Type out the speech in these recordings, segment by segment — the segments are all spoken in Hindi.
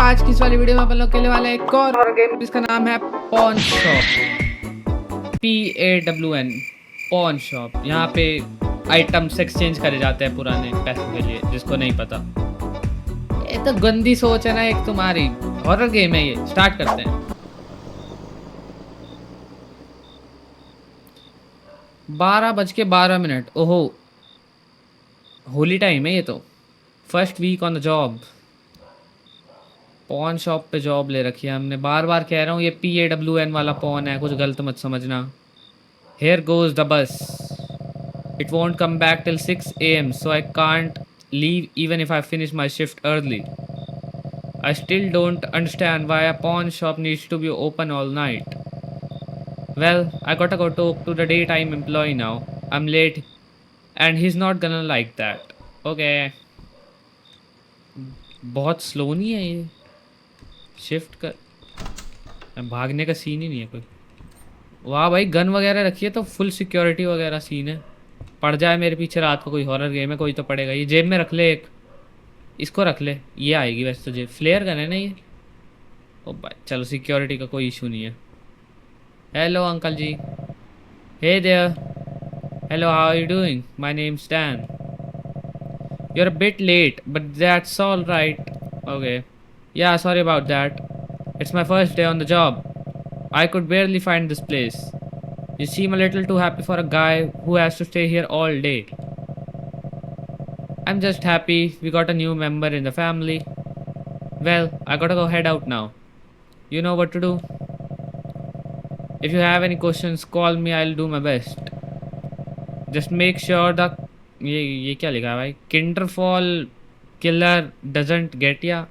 आज की इस वाली वीडियो में अपन लोग खेलने वाले एक और हॉरर गेम जिसका नाम है pawn shop. PAWN pawn shop. यहाँ पे आइटम्स एक्सचेंज करे जाते हैं पुराने पैसों के लिए, जिसको नहीं पता। ये तो गंदी सोच है ना एक तुम्हारी। हॉरर गेम है ये, स्टार्ट करते हैं। 12:12। ओहो, होली टाइम है ये तो। First week on the job. Pawn shop पे जॉब ले रखी है हमने। बार बार कह रहा हूँ ये PAWN वाला पॉन है, कुछ गलत मत समझना। Here goes the bus. It won't come back till 6 a.m. so I can't leave even if I finish my shift early. I still don't understand why a pawn shop needs to be open all night. Well, I gotta go talk to the daytime employee now. I'm late and he's not gonna like that. Okay. बहुत स्लो नहीं है ये शिफ्ट कर, भागने का सीन ही नहीं है कोई। वाह भाई, गन वगैरह रखी है तो फुल सिक्योरिटी वगैरह सीन है। पड़ जाए मेरे पीछे रात को कोई हॉरर गेम है, कोई तो पड़ेगा। ये जेब में रख ले एक, इसको रख ले, ये आएगी वैसे तो। जेब फ्लेयर गन है ना ये। ओ भाई चलो, सिक्योरिटी का कोई इशू नहीं है। Hello uncle ji. Hey there. Hello, how are you doing? My name Stan. You are a bit late but that's all right. Okay, yeah sorry about that. It's my first day on the job. I could barely find this place. You seem a little too happy for a guy who has to stay here all day. I'm just happy we got a new member in the family. Well, I gotta go head out now. You know what to do. If you have any questions, call me. I'll do my best. Just make sure the ये क्या लिखा है भाई? Kinderfall killer doesn't get ya.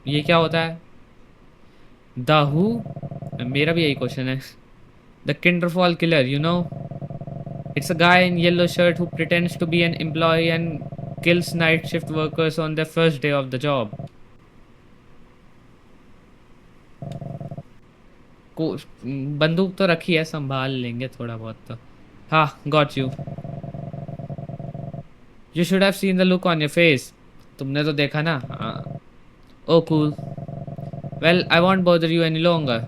ये क्या होता है? The who? मेरा भी यही क्वेश्चन है। The Kinderfall killer, you know? It's a guy in yellow shirt who pretends to be an employee and kills night shift workers on their first day of the job. को बंदूक तो रखी है, संभाल लेंगे थोड़ा बहुत तो। हाँ, got you. You should have seen the look on your face. तुमने तो देखा ना। हाँ। Oh cool. Well, I won't bother you any longer.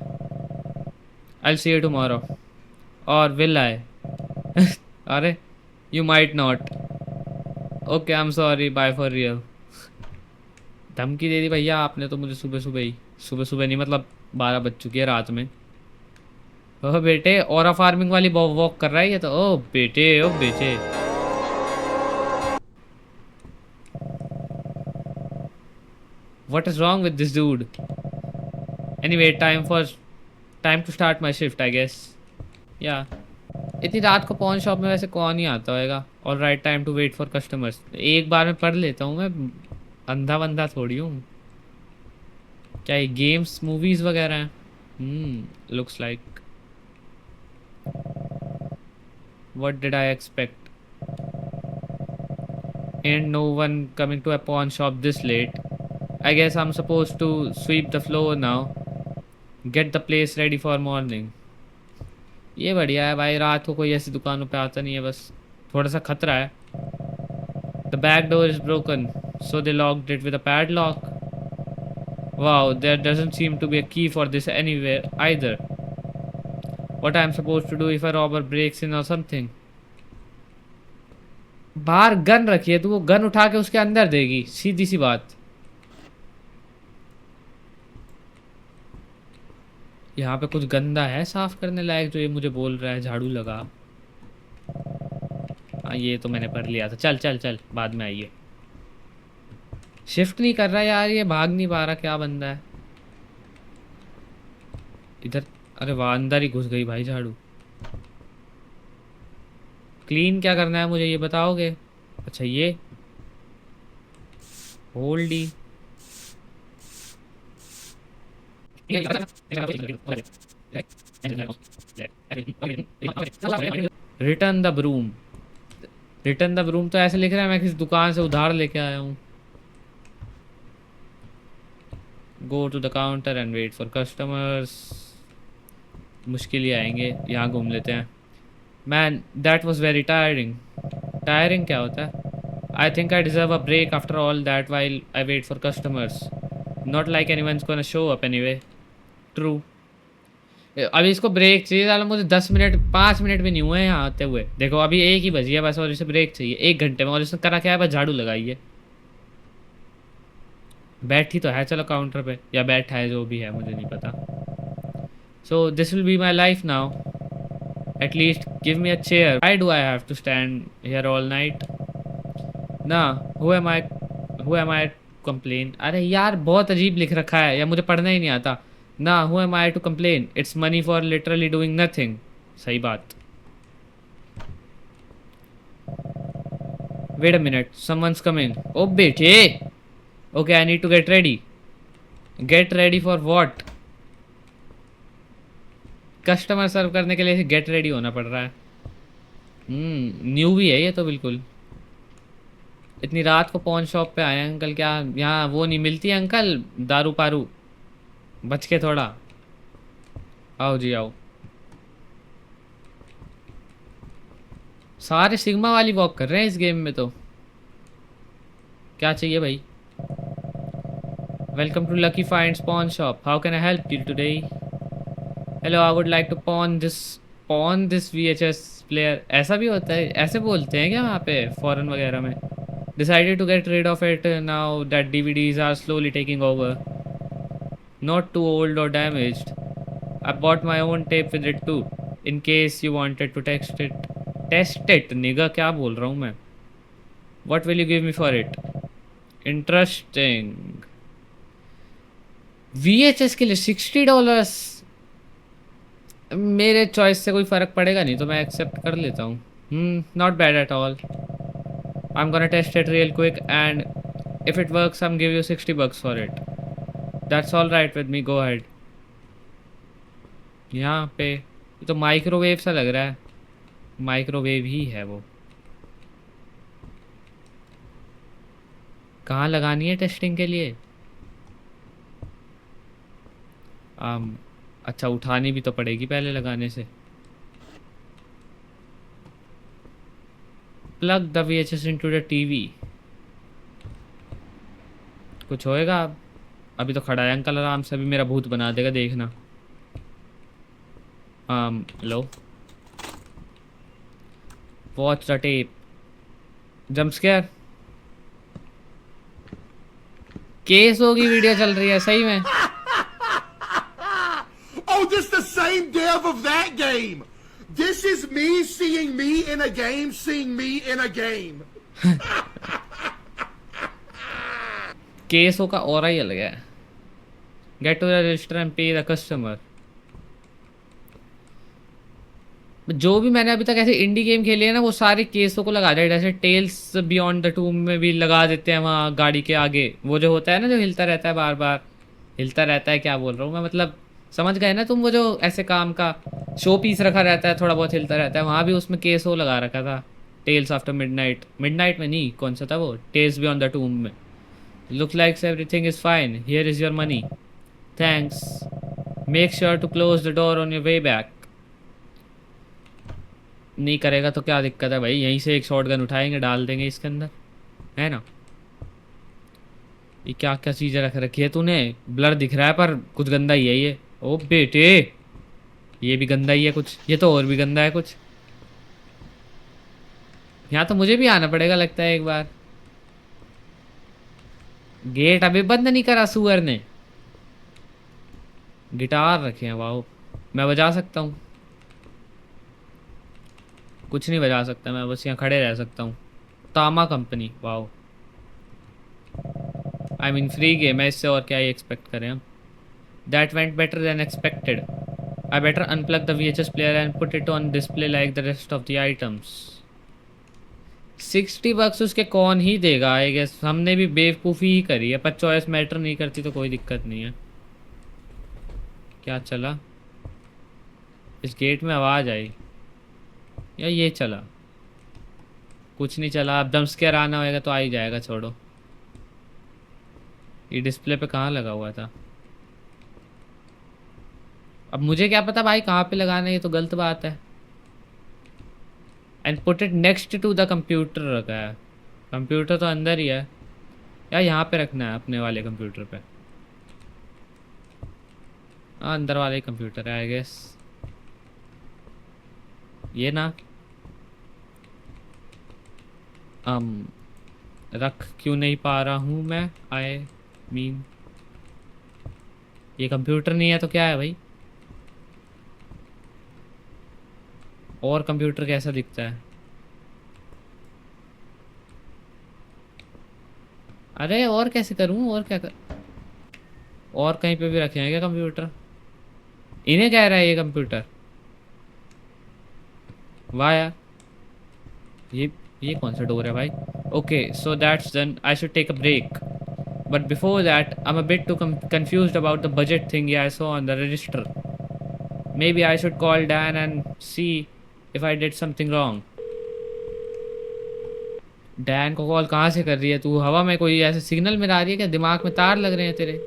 I'll see you tomorrow. Or will I? अरे, you might not. Okay, I'm sorry. Bye for real. धमकी दे दी भैया आपने तो मुझे सुबह सुबह ही। सुबह सुबह नहीं मतलब 12 बज चुकी है रात में। ओह बेटे, ऑरा फार्मिंग वाली वॉक कर रहा है ये तो। ओ बेटे, ओ बेटे। What is wrong with this dude? Anyway, time to start my shift, I guess. Yeah. इतनी रात को पॉन शॉप में वैसे कौन ही आता होएगा। All right, time to wait for customers. एक बार में पढ़ लेता हूँ मैं, अंधा बंदा थोड़ी हूँ। क्या ये गेम्स मूवीज वगैरह हैं? Looks like. What did I expect? And no one coming to a pawn shop this late. I guess I am suppose to sweep the floor now, get the place ready for morning. ये बढ़िया है भाई, रात को कोई ऐसी दुकानों पे आता नहीं है, बस थोड़ा सा खतरा है। The back door is broken so they locked it with a padlock. Wow, there doesn't seem to be a key for this anywhere either. What I'm supposed to do if a robber breaks in or something? बाहर गन रखी है तो वो गन उठा के उसके अंदर देगी, सीधी सी बात। यहाँ पे कुछ गंदा है साफ करने लायक जो ये मुझे बोल रहा है झाड़ू लगा। हाँ, ये तो मैंने पढ़ लिया था। चल चल चल, बाद में आइए। शिफ्ट नहीं कर रहा यार ये, भाग नहीं पा रहा। क्या बंदा है इधर? अरे वाह, अंदर ही घुस गई भाई झाड़ू। क्लीन क्या करना है मुझे ये बताओगे? अच्छा ये होल्ड ही। Return the broom. Return the broom तो ऐसे लिख रहा है मैं किसी दुकान से उधार लेके आया हूँ। Go to the counter and wait for customers. मुश्किल ही आएंगे, यहाँ घूम लेते हैं। Man that was very tiring. Tiring क्या होता है? I think I deserve a break after all that while I wait for customers. Not like anyone's gonna show up anyway. True. अभी इसको ब्रेक चाहिए साला, मुझे 10 मिनट 5 मिनट भी नहीं हुए हैं यहाँ आते हुए। देखो अभी 1 ही बजी है बस, और इसे ब्रेक चाहिए 1 घंटे में, और इसने करा क्या है, बस झाड़ू लगाई है। बैठी तो है चलो काउंटर पे, या बैठा है जो भी है मुझे नहीं पता। So this will be my life now. At least give me a chair. Why do I have to stand here all night? ना, हु एम आई कंप्लेन? अरे यार बहुत अजीब लिख रखा है, या मुझे पढ़ना ही नहीं आता ना। Who am I to complain, it's money for literally doing nothing. सही बात। Wait a minute, someone's coming. ओ बेटे, okay I need to get ready. Get ready for what? Customer serve करने के लिए गेट रेडी होना पड़ रहा है। न्यू भी है ये तो बिल्कुल। इतनी रात को पॉन शॉप पे आए हैं अंकल, क्या यहाँ वो नहीं मिलती है अंकल, दारू पारू? बच के थोड़ा। आओ जी आओ। सारे सिग्मा वाली वॉक कर रहे हैं इस गेम में तो। क्या चाहिए भाई? Welcome to lucky finds pawn shop, how can I help you today? Hello, I would like to pawn this VHS player. ऐसा भी होता है, ऐसे बोलते हैं क्या वहाँ पे फॉरेन वगैरह में? Decided to get rid of it now that DVDs are slowly taking over. Not too old और damaged. I bought my own tape with it too, in case you wanted to text it. Test it, nigga, क्या बोल रहा हूँ मैं? What will you give me for it? Interesting. VHS के लिए $60। मेरे चॉइस से कोई फ़र्क पड़ेगा नहीं तो मैं एक्सेप्ट कर लेता हूँ। Not bad at all. I am gonna test it real quick and if it works I am give you $60 for it. That's all right with me, go ahead. यहाँ पे ये तो माइक्रोवेव सा लग रहा है। माइक्रोवेव ही है वो। कहाँ लगानी है टेस्टिंग के लिए? अच्छा, उठानी भी तो पड़ेगी पहले लगाने से। Plug the VHS into the TV. कुछ होएगा अब? अभी तो खड़ा है अंकल आराम से, अभी मेरा भूत बना देगा देखना। लो, watch the tape. Jump scare. Case होगी, वीडियो चल रही है सही में। Oh, this the same dev of that game. This is me seeing me in a game, seeing me in a game. केसों का ऑरा ही अलग है। Get to the register and pay the customer. जो भी मैंने अभी तक ऐसे इंडी गेम खेले हैं ना, वो सारे केसों को लगा दिया। जैसे टेल्स बियॉन्ड द टूम में भी लगा देते हैं वहाँ गाड़ी के आगे, वो जो होता है ना, जो हिलता रहता है बार बार। हिलता रहता है, क्या बोल रहा हूँ मैं, मतलब समझ गए ना तुम? वो जो ऐसे काम का शो पीस रखा रहता है, थोड़ा बहुत हिलता रहता है, वहाँ भी उसमें केसो लगा रखा था। Tales after midnight. मिडनाइट में नहीं, कौन सा था वो, टेल्स बियॉन्ड द टूम में। Look likes everything is fine, here is your money, thanks, make sure to close the door on your way back. नहीं करेगा तो क्या दिक्कत है भाई, यहीं से एक शॉटगन उठाएंगे, डाल देंगे इसके अंदर, है ना? ये क्या क्या चीज़ें रख रखी है तूने? ब्लर दिख रहा है पर कुछ गंदा ही है ये। ओ बेटे, ये भी गंदा ही है कुछ, ये तो और भी गंदा है कुछ। यहाँ तो मुझे भी आना पड़ेगा लगता है एक बार। गेट अभी बंद नहीं करा सुअर ने। गिटार रखे हैं, वाह, मैं बजा सकता हूँ? कुछ नहीं बजा सकता मैं, बस यहाँ खड़े रह सकता हूँ। तामा कंपनी, वाह। आई मीन फ्री गेम है, इससे और क्या ही एक्सपेक्ट करें हम। That went better than expected. I better unplug the VHS player and put it on display like the rest of the items. $60 उसके कौन ही देगा? आई गेस हमने भी बेवकूफ़ी ही करी है, पर चॉइस मैटर नहीं करती तो कोई दिक्कत नहीं है। क्या चला? इस गेट में आवाज़ आई या ये चला? कुछ नहीं चला। अब जंप स्केयर आना होएगा तो आ ही जाएगा, छोड़ो। ये डिस्प्ले पे कहाँ लगा हुआ था? अब मुझे क्या पता भाई कहाँ पे लगाना है, ये तो गलत बात है। And put it next to the computer रखा है। कंप्यूटर तो अंदर ही है या यहाँ पे रखना है अपने वाले कंप्यूटर पे? हाँ अंदर वाले कंप्यूटर है आई गेस। ये ना रख क्यों नहीं पा रहा हूँ मैं, आई मीन ये कंप्यूटर नहीं है तो क्या है भाई? और कंप्यूटर कैसा दिखता है? अरे और कैसे करूँ, और क्या कर, और कहीं पे भी रखे हैं क्या कंप्यूटर? इन्हें कह रहा है ये कंप्यूटर? वाह यार, ये ये कौन सा डोर है भाई? Okay so that's done, I should take a break, but before that I am a bit too confused about the budget thing I saw on the register. Maybe I should call Dan and see if I did something wrong. Dan को कॉल कहाँ से कर रही है तू? हवा में कोई ऐसे सिग्नल मिला रही है क्या? दिमाग में तार लग रहे हैं तेरे?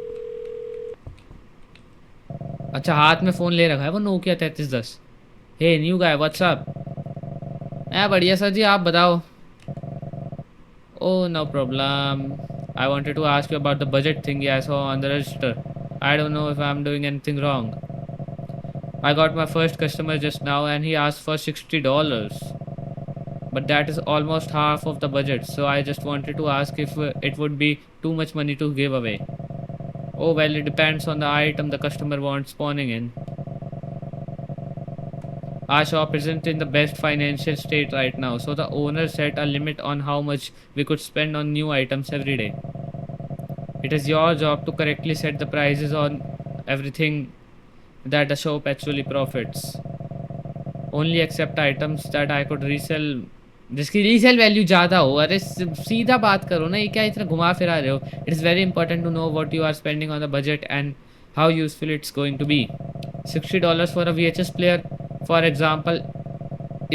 अच्छा हाथ में फ़ोन ले रखा है वो नोकिया 3310। हे न्यू गाय व्हाट्सअप। बढ़िया सर जी, आप बताओ। Oh, no problem. I wanted to ask you about the budget thing I saw on the register. I don't know if I'm doing anything wrong. I got my first customer just now and he asked for $60. But that is almost half of the budget. So I just wanted to ask if it would be too much money to give away. Oh, well, it depends on the item the customer wants spawning in. Our shop isn't in the best financial state right now, so the owner set a limit on how much we could spend on new items every day. It is your job to correctly set the prices on everything that the shop actually profits. Only accept items that I could resell, जिसकी रीसेल वैल्यू ज़्यादा हो। अरे सीधा बात करो ना, ये क्या इतना घुमा फिरा रहे हो? It is very important to know what you are spending on the budget and how useful it's going to be. $60 for a VHS player, for example,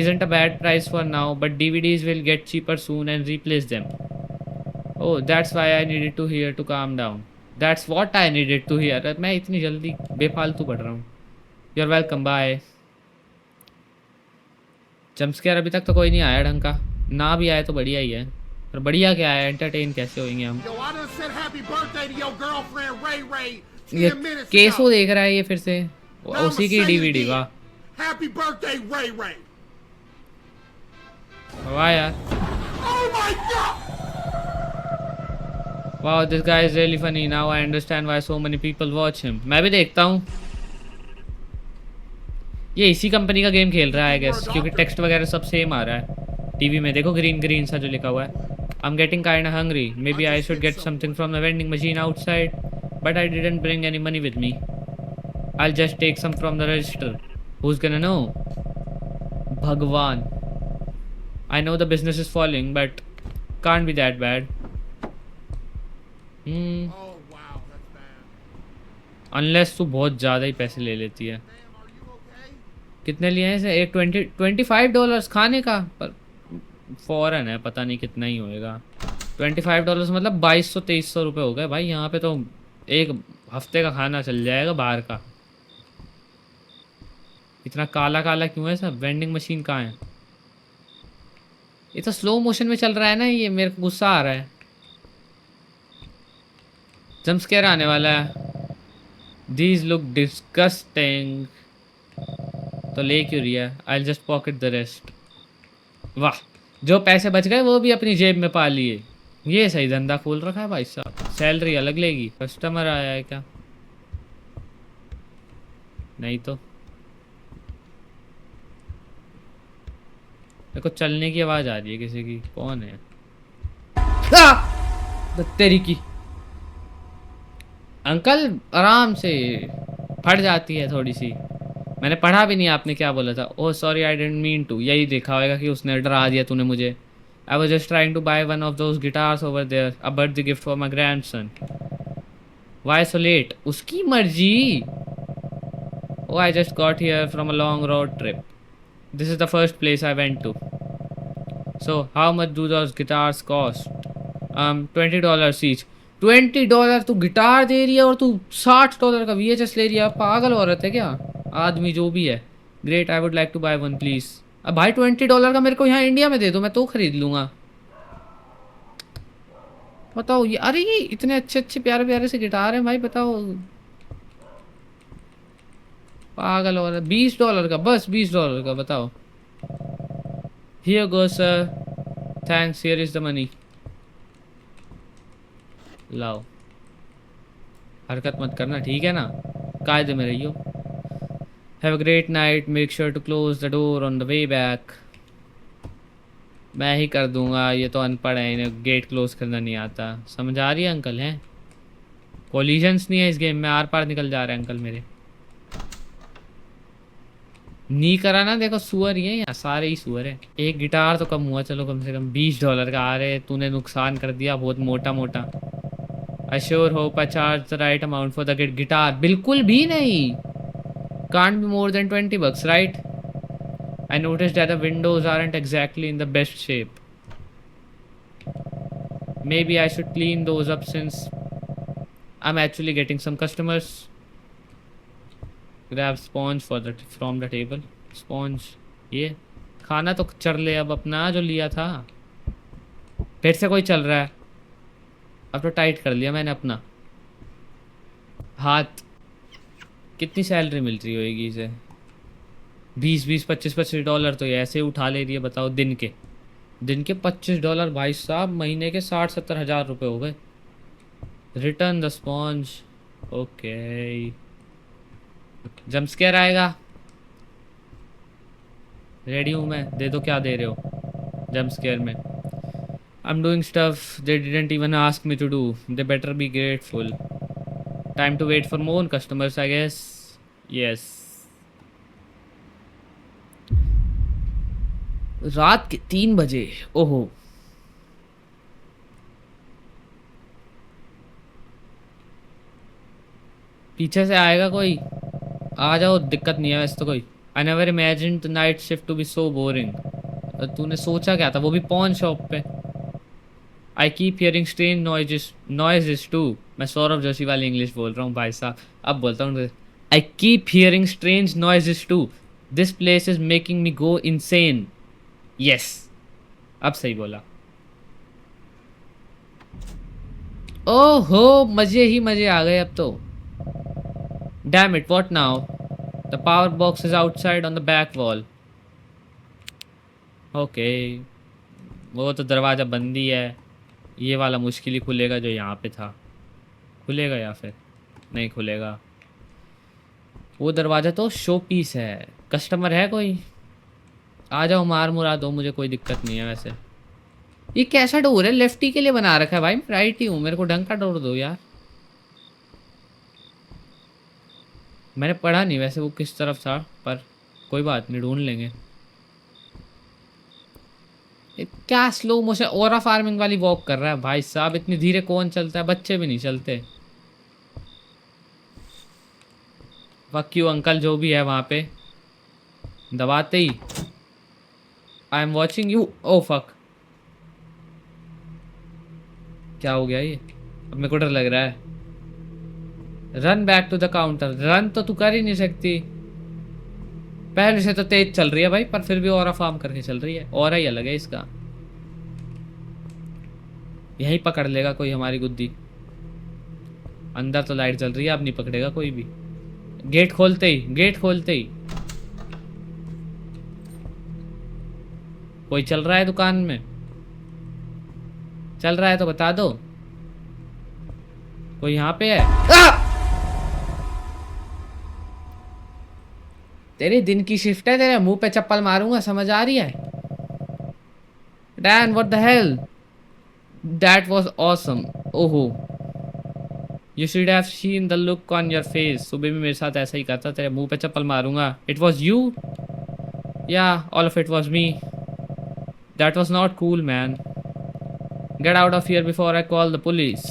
isn't a bad price for now, but DVDs will get cheaper soon and replace them. Oh, that's why I needed to hear to calm down. That's what I needed to hear. मैं इतनी जल्दी बेफालतू पढ़ रहा हूँ। You're welcome, bye. जम्पस्केयर अभी तक तो कोई नहीं आया ढंग का, ना भी आया तो बढ़िया ही है। पर बढ़िया क्या है, एंटरटेन कैसे होंगे हम? Yo, I done said happy birthday to your girlfriend Ray Ray ये 10 minutes केसो ago. देख रहा है ये फिर से, Now I'ma उसी की say it डीवीडी। again. वाह Happy birthday Ray Ray. वाह यार, Oh my god. वाह this guy is really funny. Now I understand why so many people watch him. मैं भी देखता हूँ। ये इसी कंपनी का गेम खेल रहा है गैस, क्योंकि टेक्स्ट वगैरह सब सेम आ रहा है। टीवी में देखो ग्रीन ग्रीन सा जो लिखा हुआ है। I am getting kind hungry, maybe I should get something from the vending machine outside, but I didn't bring any money with me. I will just take some from the register, who is gonna know? भगवान, I know the business is falling but can't be that bad. Oh wow, that's bad. Unless तू बहुत ज़्यादा ही पैसे ले लेती है। Ma'am, are you okay? कितने लिए हैं इसे? एक $25 खाने का, पर फॉरन है, पता नहीं कितना ही होएगा। $25 मतलब 2200-2300 रुपये हो गए भाई। यहाँ पे तो एक हफ्ते का खाना चल जाएगा बाहर का। इतना काला काला क्यों है सब? वेंडिंग मशीन कहाँ है? ये तो स्लो मोशन में चल रहा है ना, ये मेरे को गुस्सा आ रहा है। जम्पस्केयर आने वाला है। These look disgusting. तो ले क्यों रही है? I'll just pocket the rest. वाह, जो पैसे बच गए वो भी अपनी जेब में पा लिए। ये सही धंधा खोल रखा है भाई साहब। सैलरी अलग लेगी। कस्टमर आया है क्या? नहीं तो मेरे को चलने की आवाज़ आ रही है किसी की। कौन है? तेरी की अंकल आराम से, फट जाती है थोड़ी सी। मैंने पढ़ा भी नहीं आपने क्या बोला था। Oh sorry I didn't mean to. यही देखा होगा कि उसने डरा दिया तूने मुझे। I was just trying to buy one of those guitars over there, a birthday gift for my grandson. Why so late? उसकी मर्जी। Oh I just got here from a long road trip, this is the first place I went to. So how much do those guitars cost? $20 each. $20 तू गिटार दे रही है और तू $60 का VHS ले रही है? पागल औरत है क्या? आदमी जो भी है। Great, I would like to buy one please. अब भाई $20 का मेरे को यहाँ इंडिया में दे दो, मैं तो खरीद लूँगा। बताओ ये, अरे ये इतने अच्छे अच्छे प्यारे प्यारे से गिटार हैं भाई, बताओ। पागल हो रहा है। $20 का, बस $20 का, बताओ। Here go sir, thanks, here is the money. लाओ, हरकत मत करना, ठीक है ना, कायदे में रहियो। Have a great night, make sure to close the door on the way back. मैं ही कर दूंगा, ये तो अनपढ़ है, इन्हें गेट क्लोज करना नहीं आता। समझ आ रही है अंकल? हैं, कोलिजन्स नहीं है इस गेम में, आर पार निकल जा रहे हैं अंकल मेरे। नी करा ना, देखो सुअर ही है यहाँ, सारे ही सुअर है। एक गिटार तो कम हुआ, चलो कम से कम $20 का। आ रहे, तूने नुकसान कर दिया बहुत मोटा मोटा। Assure hope I charge the right amount for the guitar. बिल्कुल भी नहीं, can't be more than $20, right? I noticed that the windows aren't exactly in the best shape. Maybe I should clean those up since I'm actually getting some customers. Grab sponge from the table. Sponge. ये खाना तो चल ले अब अपना जो लिया था। फिर से कोई चल रहा है। अब तो टाइट कर लिया मैंने अपना हाथ। कितनी सैलरी मिल रही होगी इसे? 20-20, 25-25 डॉलर तो ये ऐसे ही उठा ले रही है, बताओ। दिन के $25 भाई साहब, महीने के 60-70 हज़ार रुपये हो गए। Return the sponge. Okay, jump scare आएगा, रेडी हूँ मैं। दे दो, क्या दे रहे हो जंप स्केयर में? I am doing stuff they didn't even ask me to do, they better be grateful. Time to wait for more customers I guess. Yes, रात के 3 बजे। ओहो, पीछे से आएगा कोई? आ जाओ, दिक्कत नहीं है वैसे तो कोई। I never imagine the night shift to be so boring. तूने सोचा क्या था, वो भी पॉन शॉप पे? I keep hearing strange noises too. मैं सौरभ जोशी वाली इंग्लिश बोल रहा हूँ भाई साहब, अब बोलता हूँ। I keep hearing strange noises too, this place is making me go insane. Yes, अब सही बोला। ओहो, मजे ही मजे आ गए अब तो। Damn it, what now? The power box is outside on the back wall. Okay, वो तो दरवाज़ा बंद ही है। ये वाला मुश्किल ही खुलेगा जो यहाँ पे था। खुलेगा या फिर नहीं खुलेगा? वो दरवाज़ा तो शो पीस है। कस्टमर है कोई? आ जाओ, मार मुरा दो, मुझे कोई दिक्कत नहीं है वैसे। ये कैसा डोर है? लेफ्टी के लिए बना रखा है भाई, मैं राइट ही हूँ, मेरे को ढंग का डोर दो यार। मैंने पढ़ा नहीं वैसे वो किस तरफ था, पर कोई बात नहीं, ढूंढ लेंगे। ये क्या स्लो मोशन ओरा फार्मिंग वाली वॉक कर रहा है भाई साहब? इतनी धीरे कौन चलता है? बच्चे भी नहीं चलते। फक यू अंकल, जो भी है वहाँ पे। दबाते ही I am watching you. Oh fuck, क्या हो गया ये? अब मेरे को डर लग रहा है। Run back to the counter. Run तो तू कर ही नहीं सकती, पहले से तो तेज चल रही है भाई, पर फिर भी औरा फार्म करके चल रही है। और ही अलग है इसका। यहीं पकड़ लेगा कोई हमारी गुद्दी। अंदर तो लाइट जल रही है, अब नहीं पकड़ेगा कोई भी। गेट खोलते ही, गेट खोलते ही कोई चल रहा है दुकान में? चल रहा है तो बता दो, कोई यहाँ पे है? तेरी दिन की शिफ्ट है, तेरे मुंह पे चप्पल मारूंगा, समझ आ रही है? Dan, what the hell, that was awesome. ओहो, you should have seen the look on your face. सुबह भी मेरे साथ ऐसा ही करता, तेरे मुंह पे चप्पल मारूंगा। It was you? Yeah all of it was me. That was not cool man. Get out of here before I call the police.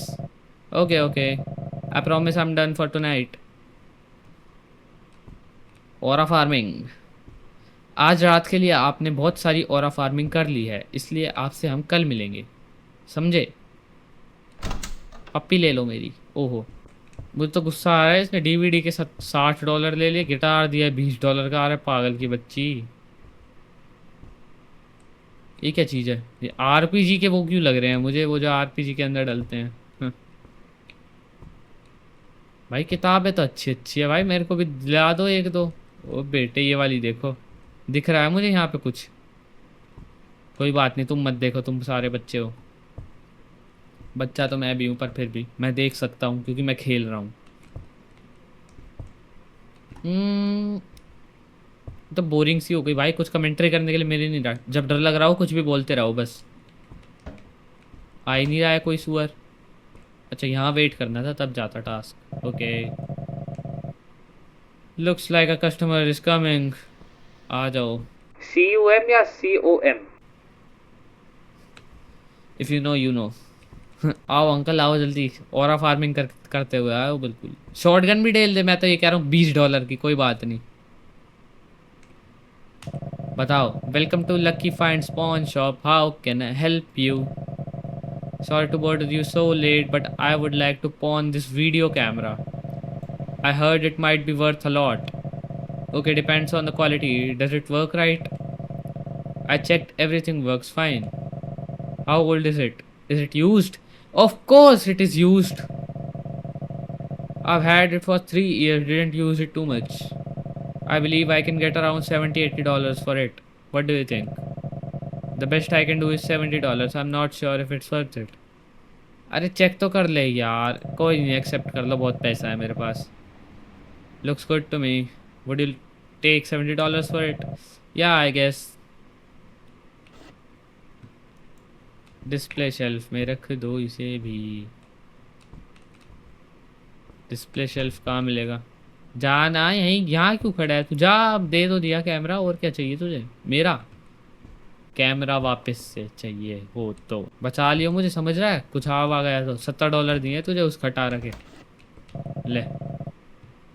Okay okay, I promise I am done for tonight. Aura farming, आज रात के लिए आपने बहुत सारी ओरा फार्मिंग कर ली है, इसलिए आपसे हम कल मिलेंगे, समझे? पप्पी ले लो मेरी। ओहो, मुझे तो गुस्सा आ रहा है, इसने डीवीडी के साथ $60 ले लिए, गिटार दिया $20 का। आ रहा है पागल की बच्ची। ये क्या चीज़ है? ये आरपीजी के वो क्यों लग रहे हैं मुझे, वो जो आरपीजी के अंदर डलते हैं। भाई किताबें तो अच्छी अच्छी है भाई, मेरे को भी दिला दो एक दो। ओ बेटे ये वाली देखो, दिख रहा है मुझे यहाँ पे कुछ। कोई बात नहीं, तुम मत देखो, तुम सारे बच्चे हो। बच्चा तो मैं भी हूँ, पर फिर भी मैं देख सकता हूँ क्योंकि मैं खेल रहा हूँ। तो बोरिंग सी हो गई भाई, कुछ कमेंट्री करने के लिए मेरे नहीं रहा। जब डर लग रहा हो कुछ भी बोलते रहो बस। आ ही नहीं रहा है कोई सुअर। अच्छा यहाँ वेट करना था तब जाता task. Okay, looks like a customer is coming. आ जाओ। CUM या COM? If you know you know. आओ अंकल आओ जल्दी, ओरा फार्मिंग करते हुए आओ। बिल्कुल शॉटगन भी डेल दे, मैं तो ये कह रहा हूँ $20 की, कोई बात नहीं। बताओ। Welcome to lucky finds pawn shop, how can I help you? Sorry to bother you so late, but I would like to pawn this video camera. I heard it might be worth a lot. Okay, depends on the quality. Does it work right? I checked, everything works fine. How old is it? Is it used? Of course it is used. I've had it for 3 years, didn't use it too much. I believe I can get around $70-80 for it. What do you think? The best I can do is $70. I'm not sure if it's worth it. अरे चेक तो कर ले यार, कोई नहीं, एक्सेप्ट कर लो, बहुत पैसा है मेरे पास। Looks good to me, would you take $70 for it? Yeah I guess. Display shelf में रख दो इसे भी। डिस्प्ले शेल्फ कहाँ मिलेगा? जाना यहीं, यहाँ क्यों खड़ा है तू? जा, अब दे दो दिया कैमरा, और क्या चाहिए तुझे? मेरा कैमरा वापस से चाहिए हो तो बचा लियो मुझे, समझ रहा है? कुछ आ गया तो $70 दिए तुझे उस खटारा के। ले,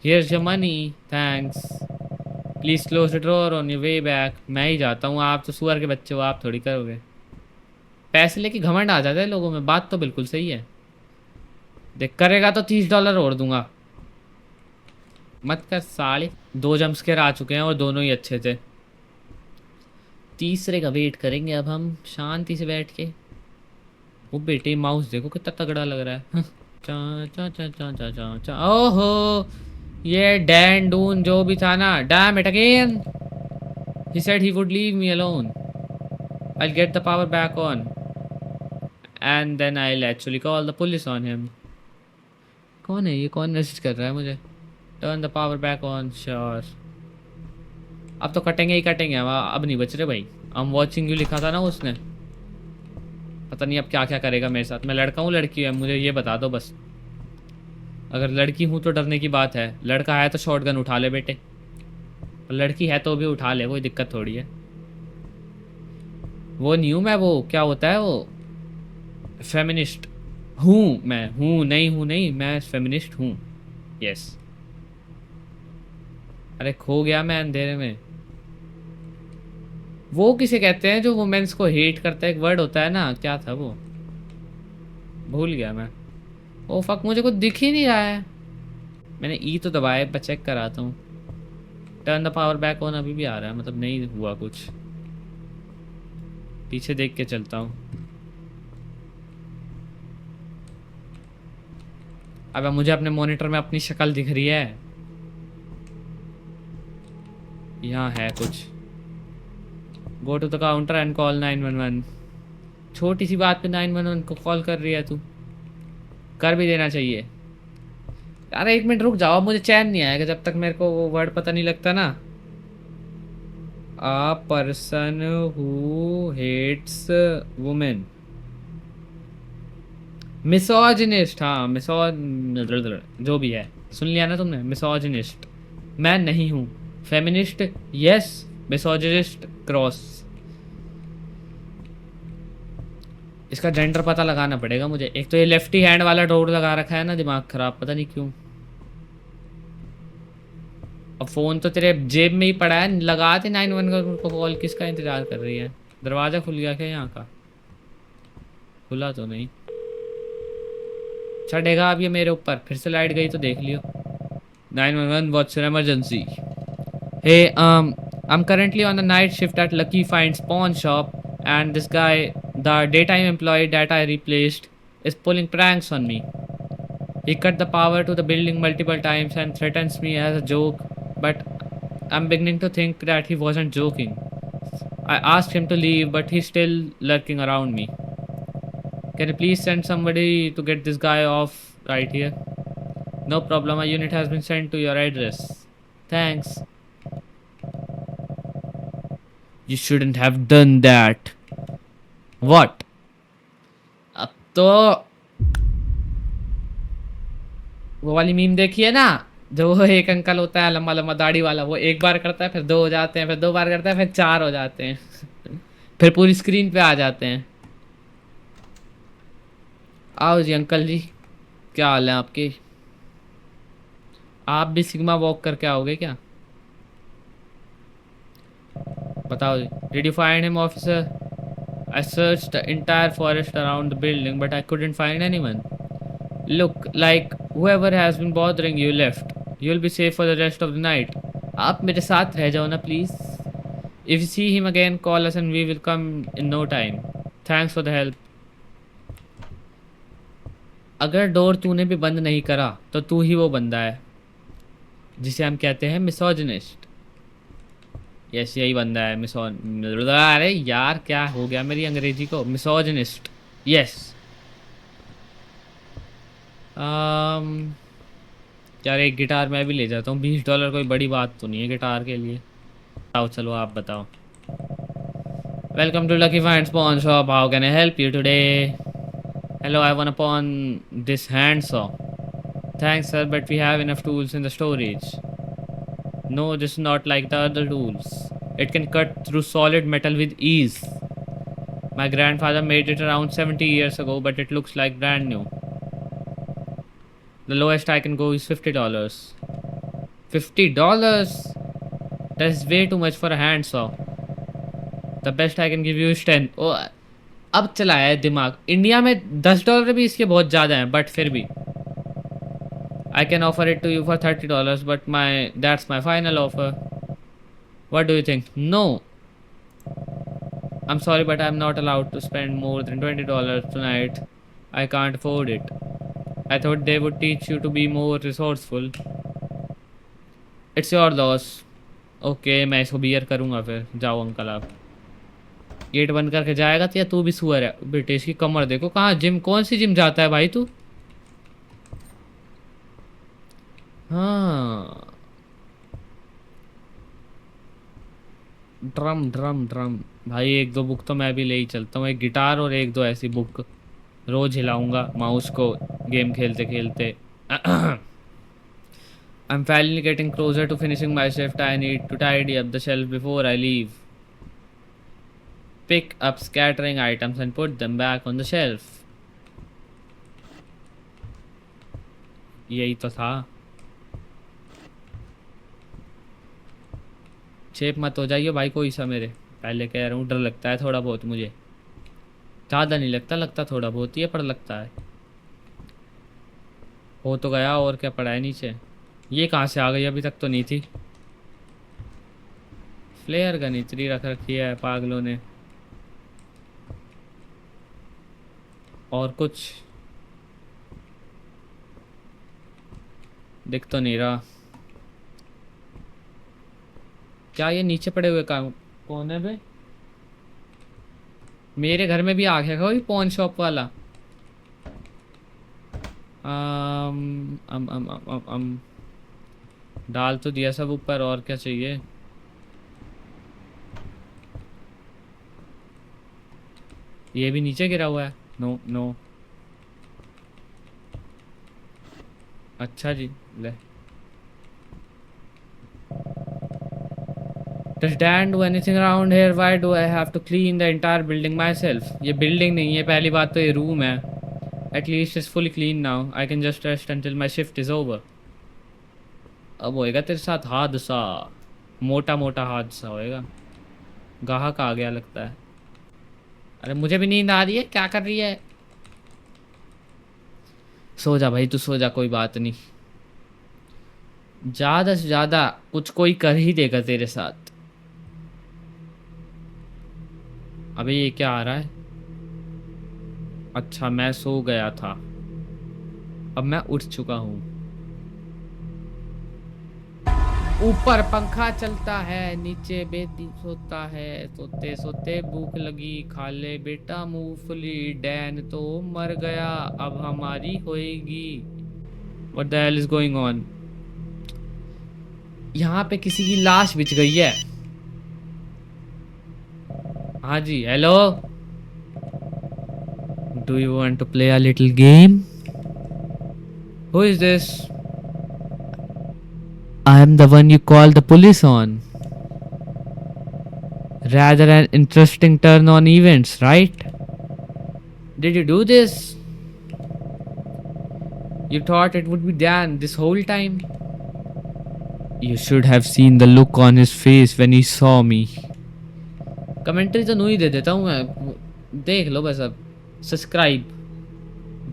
here's your money, thanks, please close the drawer on your way back. मैं ही जाता हूँ, आप तो सुअर के बच्चे हो, आप थोड़ी करोगे। पैसे लेके घमंड आ जाता है लोगों में, बात तो बिल्कुल सही है। देख करेगा तो $30 और दूंगा। मत कर साले। 2 जंपस्केयर आ चुके हैं और दोनों ही अच्छे थे। तीसरे का वेट करेंगे अब हम शांति से बैठ के। वो बेटे माउस देखो कितना तगड़ा लग रहा है। चा चा चा चा चा चा चा। ओहो, ये डैन डून जो भी था ना, damn it again. He said he would leave me alone. I get the power back on and then I actually call the police on him. कौन है ये? कौन मैसेज कर रहा है मुझे? Turn the power back on, sure. अब तो कटेंगे ही कटेंगे, अब नहीं बच रहे भाई। I'm watching you लिखा था ना उसने, पता नहीं अब क्या क्या करेगा मेरे साथ। मैं लड़का हूँ लड़की है, मुझे ये बता दो बस। अगर लड़की हूँ तो डरने की बात है, लड़का है तो शॉटगन उठा ले बेटे, और लड़की है तो भी उठा ले, कोई दिक्कत थोड़ी है। वो नहीं हूँ मैं, वो क्या होता है वो, फेमिनिस्ट हूँ मैं। हूँ नहीं, मैं फेमिनिस्ट हूँ, यस। अरे खो गया मैं अंधेरे में। वो किसे कहते हैं जो वुमेन्स को हेट करता है? एक वर्ड होता है ना, क्या था वो, भूल गया मैं। ओ फक, मुझे कुछ दिख ही नहीं रहा है। मैंने ई तो दबाया, मैं चेक कराता हूँ। Turn the power back on अभी भी आ रहा है, मतलब नहीं हुआ कुछ। पीछे देख के चलता हूँ। अब मुझे अपने मॉनिटर में अपनी शक्ल दिख रही है। यहाँ है कुछ। Go to the counter and call 911। छोटी सी बात पे 911 को कॉल कर रही है तू, कर भी देना चाहिए। अरे 1 मिनट रुक जाओ, मुझे चैन नहीं आएगा जब तक मेरे को वो वर्ड पता नहीं लगता ना। A person who hates women, misogynist. हाँ जो भी है, सुन लिया ना तुमने? मिसोजिनिस्ट मैं नहीं हूँ, फेमिनिस्ट यस, मिसोजिनिस्ट क्रॉस। इसका जेंडर पता लगाना पड़ेगा मुझे। एक तो ये लेफ्टी हैंड वाला डोर लगा रखा है ना, दिमाग खराब, पता नहीं क्यों। अब फोन तो तेरे जेब में ही पड़ा है, लगा दे 911 को कॉल। किसका इंतजार कर रही है? दरवाजा खुल गया क्या यहाँ का? खुला तो नहीं। चढ़ेगा अब ये मेरे ऊपर, फिर से लाइट गई तो देख लियो। 911 what's your emergency? Hey I'm currently on the night shift at Lucky Finds pawn shop, and this guy, the daytime employee that I replaced, is pulling pranks on me. He cut the power to the building multiple times and threatens me as a joke, but I'm beginning to think that he wasn't joking. I asked him to leave, but he's still lurking around me. Can you please send somebody to get this guy off right here? No problem, a unit has been sent to your address. Thanks. You shouldn't have done that. What? अब तो वो वाली मीम देखी है ना, जो वो एक अंकल होता है लंबा लंबा दाढ़ी वाला, वो एक बार करता है फिर 2 हो जाते हैं, फिर 2 बार करता है फिर 4 हो जाते हैं फिर पूरी स्क्रीन पे आ जाते हैं। आओ जी अंकल जी, क्या हाल है आपके? आप भी सिग्मा वॉक करके आओगे क्या? बताओ जी। Did you find him officer? I searched the entire forest around the building, but I couldn't find anyone. Look, like whoever has been bothering you left. You'll be safe for the rest of the night. आप मेरे साथ रह जाओ ना please. If you see him again, call us and we will come in no time. Thanks for the help. अगर डोर तूने भी बंद नहीं करा तो तू ही वो बंदा है जिसे हम कहते हैं मिसोजिनिस्ट। यस, यही बंदा है अरे यार क्या हो गया मेरी अंग्रेजी को? मिसोजिनिस्ट। यस। यार एक गिटार मैं भी ले जाता हूँ, $20 कोई बड़ी बात तो नहीं है गिटार के लिए। आओ चलो आप बताओ। Welcome to lucky finds pawn shop, how can I help you today? Hello, I want a pawn this hand saw. Thanks sir, but we have enough tools in the storage. No, this is not like the other tools. It can cut through solid metal with ease. My grandfather made it around 70 years ago, but it looks like brand new. The lowest I can go is $50. $50? That's way too much for a handsaw. The best I can give you is 10. Oh, अब चला है दिमाग। इंडिया में $10 भी इसके बहुत ज़्यादा हैं, बट फिर भी I can offer it to you for $30, but that's my final offer. What do you think? No. I'm sorry, but I'm not allowed to spend more than $20 tonight. I can't afford it. I thought they would teach you to be more resourceful. It's your loss. Okay, मैं इसको बियर करूँगा फिर। जाओ अंकल आप। गेट बंद करके जाएगा तो या तू भी सुअर है? बेटे इसकी कमर देखो, कहाँ जिम, कौन सी जिम जाता है भाई तू? हाँ, ड्रम ड्रम ड्रम भाई। 1-2 बुक तो मैं भी ले ही चलता हूँ, एक गिटार और 1-2 ऐसी बुक रोज हिलाऊंगा माउस को गेम खेलते खेलते। I'm finally getting closer to finishing my shift. I need to tidy up the shelf before I leave. Pick up scattering items and put them back on the shelf. यही तो था। शेप मत हो जाइए भाई कोई सा मेरे, पहले कह रहा हूँ। डर लगता है थोड़ा बहुत मुझे, ज़्यादा नहीं लगता, लगता थोड़ा बहुत ही है पर लगता है। हो तो गया, और क्या पड़ा है नीचे? ये कहाँ से आ गई? अभी तक तो नहीं थी। फ्लेयर गन इतनी रख रखी है पागलों ने। और कुछ दिख तो नहीं रहा। क्या ये नीचे पड़े हुए काम कौन है बे? मेरे घर में भी आ गया कोई पॉन शॉप वाला। डाल तो दिया सब ऊपर, और क्या चाहिए? ये भी नीचे गिरा हुआ है। नो नो, अच्छा जी ले। Does Dan do anything around here? Why do I have to clean the entire building myself? ये बिल्डिंग नहीं है, पहली बात तो ये रूम है। At least it's fully clean now. I can just rest until my shift is over. अब होएगा तेरे साथ हादसा, मोटा मोटा हादसा होएगा। गाहक आ गया लगता है। अरे मुझे भी नींद आ रही है, क्या कर रही है? सो जा भाई, तू सो जा, कोई बात नहीं। ज़्यादा से ज़्यादा कुछ कोई कर ही देगा तेरे साथ। अबे ये क्या आ रहा है? अच्छा मैं सो गया था। अब मैं उठ चुका हूँ। ऊपर पंखा चलता है, नीचे बेदी सोता है, सोते सोते भूख लगी, खा ले बेटा मूंगफली, डैन तो मर गया, अब हमारी होएगी। What the hell is going on? यहाँ पे किसी की लाश बिछ गई है। हाँ जी, hello. Do you want to play a little game? Who is this? I am the one you call the police on. Rather an interesting turn on events, right? Did you do this? You thought it would be Dan this whole time? You should have seen the look on his face when he saw me. Commentary तो नहीं दे देता हूँ मैं, देख लो बस। अब सब्सक्राइब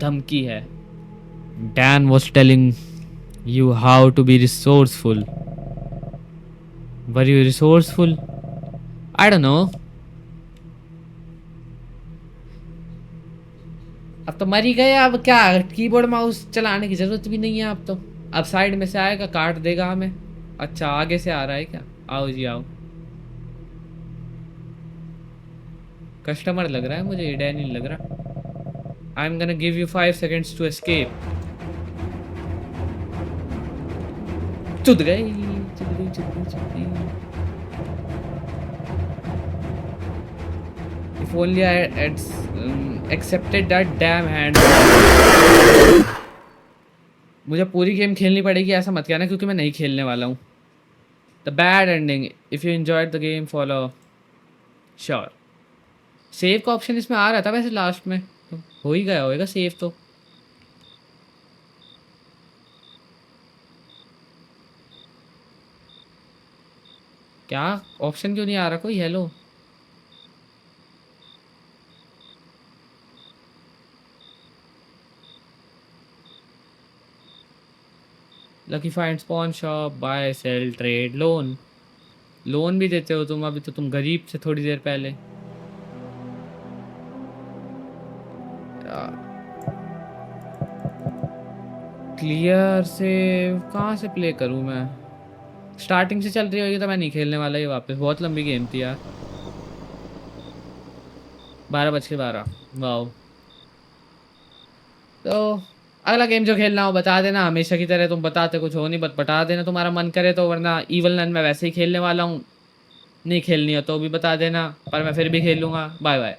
धमकी है। Dan was telling you how to be resourceful. Were you resourceful? I don't know. अब तो मर ही गए, अब क्या कीबोर्ड माउस चलाने की जरूरत भी नहीं है अब तो। अब साइड में से आएगा, काट देगा हमें। अच्छा, आगे से आ रहा है क्या? आओ जी आओ। कस्टमर लग रहा है मुझे, ये डैनी लग रहा। I am gonna give you 5 seconds to escape. चुद गई, चुद गई, चुद गई, चुद गई। If only I had accepted that damn hand. मुझे पूरी गेम खेलनी पड़ेगी ऐसा मत कहना, क्योंकि मैं नहीं खेलने वाला हूँ। The bad ending. If you enjoyed the game, follow. Sure. Save का ऑप्शन इसमें आ रहा था वैसे लास्ट में, तो हो ही गया होगा सेव तो। क्या ऑप्शन क्यों नहीं आ रहा कोई? Hello, lucky finds, pawn shop, buy sell, trade, loan. Loan भी देते हो तुम? अभी तो तुम गरीब थे थोड़ी देर पहले। क्लियर से कहाँ से प्ले करूँ मैं? स्टार्टिंग से चल रही होगी तो मैं नहीं खेलने वाला ये वापस। बहुत लंबी गेम थी यार। 12:12। वाओ। तो अगला गेम जो खेलना हो बता देना, हमेशा की तरह तुम बताते कुछ हो नहीं, बट बता देना तुम्हारा मन करे तो, वरना ईवल नन मैं वैसे ही खेलने वाला हूँ। नहीं खेलनी हो तो भी बता देना, पर मैं फिर भी खेलूँगा। Bye bye.